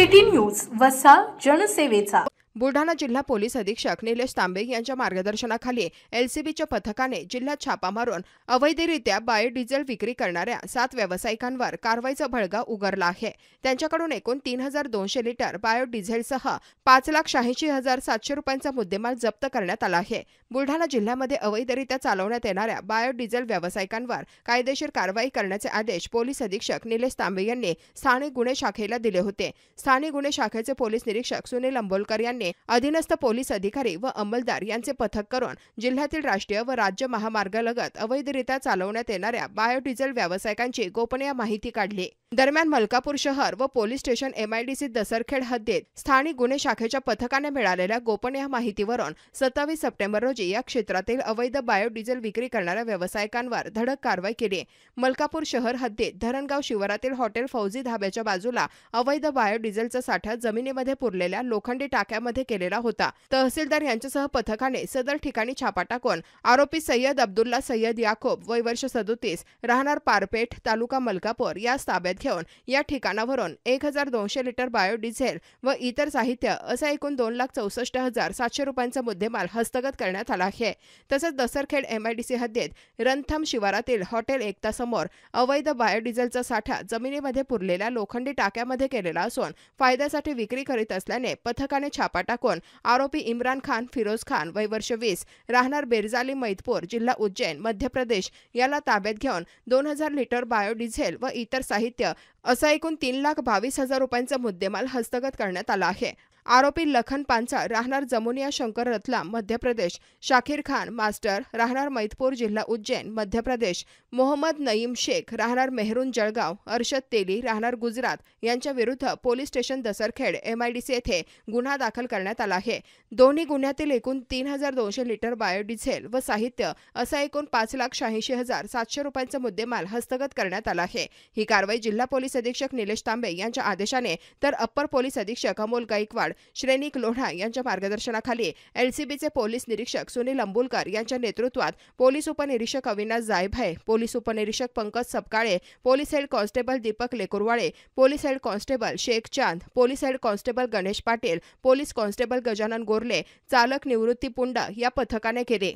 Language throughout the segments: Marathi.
सिटी न्यूज वसा जनसेवेचा। बुलढाणा जिल्हा पोलीस अधीक्षक निलेश तांबे यांच्या मार्गदर्शनाखाली एलसीबीच्या पथकाने जिल्ह्यात छापा मारून अवैधरित्या बायोडिझेल विक्री करणाऱ्या 7 व्यावसायिकांवर कारवाईचा बळगा उगारला आहे। त्यांच्याकडून एकूण 3200 लिटर बायोडिझेलसह 5,86,700 रुपयांचा मुद्देमाल जप्त करण्यात आला आहे। बुलढाणा जिल्ह्यामध्ये अवैधरित्या चालवण्यात येणाऱ्या बायोडिझेल व्यावसायिकांवर कायदेशीर कारवाई करण्याचे आदेश पोलीस अधीक्षक निलेश तांबे यांनी स्थानिक गुन्हे शाखेला दिले होते। स्थानिक गुन्हे शाखेचे पोलीस निरीक्षक सुनील अंबोलकर यांनी अधीनस्थ पोलीस अधिकारी व अंमलदार यांचे पथक करून जिल्ह्यातील राष्ट्रीय व राज्य महामार्गालगत अवैधरित्या चालवण्यात येणाऱ्या बायोडिझेल व्यावसायिकांची गोपनीय माहिती काढली। दरम्यान मलकापूर शहर व पोलीस स्टेशन MIDC दसरखेड हद्दीत स्थानिक गुन्हे शाखेच्या पथकाने मिळालेल्या गोपनीय माहितीवरून 27 सप्टेंबर रोजी या क्षेत्रातील अवैध बायोडिझेल विक्री करणाऱ्या व्यावसायिकांवर धडक कारवाई केली। मलकापूर शहर हद्दीत धरणगाव शिवारातील हॉटेल फौजी धाब्याच्या बाजूला अवैध बायोडिझेलचा साठा जमिनीमध्ये पुरलेल्या लोखंडी टाक्यामध्ये केलेला होता। तहसीलदार यांच्यासह पथकाने सदर ठिकाणी छापा टाकून आरोपी सय्यद अब्दुल्ला सय्यद याकूब वय वर्ष 37 राहणार पारपेठ तालुका मलकापूर यास ताब्यात घेऊन या ठिकाणावरून 1200 लिटर बायोडिझेल व इतर साहित्य असा एकूण 2,64,700 रुपयांचा मुद्देमाल हस्तगत करण्यात आला आहे। तसेच दसरखेड MIDC हद्दीत रंथम शिवारातील हॉटेल एकता समोर अवैध बायोडिझेलचा साठा जमिनीमध्ये पुरलेल्या लोखंडी टाक्यामध्ये केलेला असून फायद्यासाठी विक्री करीत असल्याने पथकाने छापा टाकून आरोपी इम्रान खान फिरोज खान वय वर्ष 20 राहणार बेरजाली मैदपूर जिल्हा उज्जैन मध्य प्रदेश याला ताब्यात घेऊन 2000 लिटर बायोडिझेल व इतर साहित्य असा एकूण 3,22,000 रुपयांचा मुद्देमाल हस्तगत करण्यात आला आहे। आरोपी लखन पांचाळ राहणार जमुनिया शंकर रतलाम मध्य प्रदेश, शाकीर खान मास्टर राहणार मैदपूर जिल्हा उज्जैन मध्य प्रदेश, मोहम्मद नईम शेख राहणार मेहरून जळगाव, अर्शद तेली राहणार गुजरात यांच्या विरुद्ध पोलीस स्टेशन दसरखेड MIDC येथे गुन्हा दाखल करण्यात आला आहे। दोन्ही गुन्ह्यातील एकूण 3200 लिटर बायोडिझेल व साहित्य असा एकूण 5,86,700 रुपयांचा मुद्देमाल हस्तगत करण्यात आला आहे। ही कारवाई जिल्हा पोलीस अधीक्षक निलेश तांबे यांच्या आदेशाने तर अप्पर पोलीस अधीक्षक अमोल गायकवाड श्रेणिक लोढा यांच्या मार्गदर्शनाखाली LCBचे पोलीस निरीक्षक सुनील अंबुलकर यांच्या नेतृत्वात पोलीस उपनिरीक्षक अविनाश जायभाय, पोलीस उपनिरीक्षक Pankaj Sapkale, police head constable Deepak Lekurwale, police head constable Shaikh Chand, police head constable Ganesh Patil, police constable Gajanan Gorle, चालक निवृत्ती पुंड या पथकाने केले।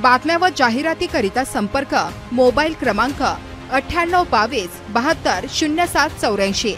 बातम्या व जाहिरातीकरिता संपर्क मोबाईल क्रमांक 9822 72 0784।